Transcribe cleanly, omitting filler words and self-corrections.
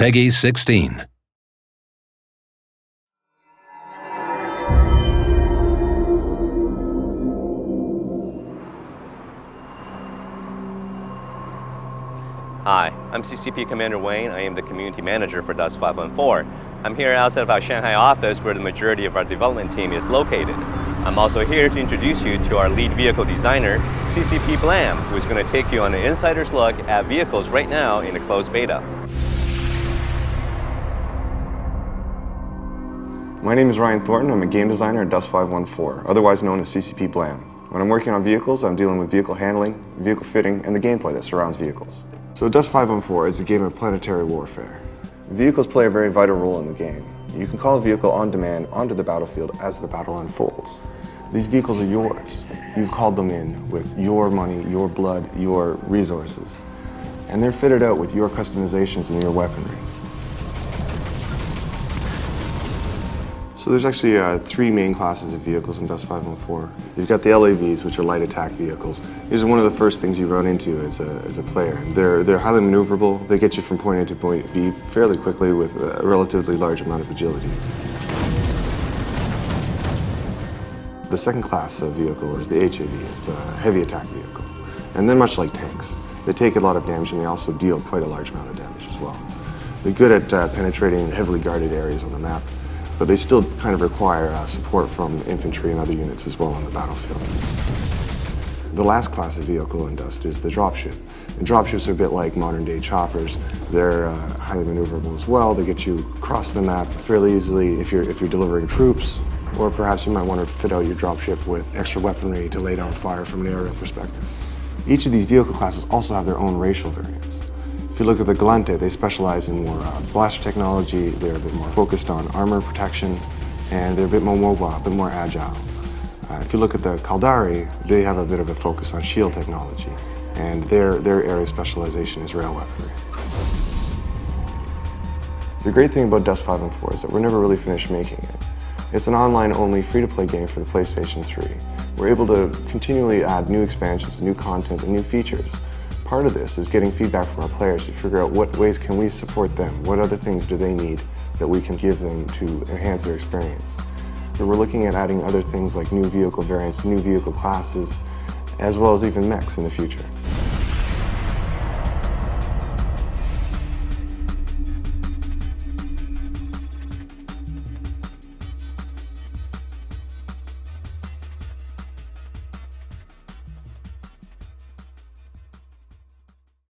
Peggy 16. Hi, I'm CCP Commander Wayne. I am the Community Manager for Dust 514. I'm here outside of our Shanghai office where the majority of our development team is located. I'm also here to introduce you to our lead vehicle designer, CCP Blam, who is going to take you on an insider's look at vehicles right now in a closed beta. My name is Ryan Thornton. I'm a game designer at Dust 514, otherwise known as CCP Blam. When I'm working on vehicles, I'm dealing with vehicle handling, vehicle fitting, and the gameplay that surrounds vehicles. So Dust 514 is a game of planetary warfare. Vehicles play a very vital role in the game. You can call a vehicle on demand onto the battlefield as the battle unfolds. These vehicles are yours. You've called them in with your money, your blood, your resources. And they're fitted out with your customizations and your weaponry. So there's actually three main classes of vehicles in Dust 514. You've got the LAVs, which are light attack vehicles. These are one of the first things you run into as a player. They're highly maneuverable. They get you from point A to point B fairly quickly with a relatively large amount of agility. The second class of vehicle is the HAV. It's a heavy attack vehicle. And they're much like tanks. They take a lot of damage and they also deal quite a large amount of damage as well. They're good at penetrating heavily guarded areas on the map, but they still kind of require support from infantry and other units as well on the battlefield. The last class of vehicle in Dust is the Dropship. And Dropships are a bit like modern day choppers. They're highly maneuverable as well. They get you across the map fairly easily if you're delivering troops, or perhaps you might want to fit out your Dropship with extra weaponry to lay down fire from an aerial perspective. Each of these vehicle classes also have their own racial variants. If you look at the Galante, they specialize in more blaster technology. They're a bit more focused on armor protection, and they're a bit more mobile, a bit more agile. If you look at the Caldari, they have a bit of a focus on shield technology, and their area of specialization is rail weaponry. The great thing about Dust 514 is that we're never really finished making it. It's an online-only free-to-play game for the PlayStation 3. We're able to continually add new expansions, new content, and new features. Part of this is getting feedback from our players to figure out what ways can we support them, what other things do they need that we can give them to enhance their experience. So we're looking at adding other things like new vehicle variants, new vehicle classes, as well as even mechs in the future.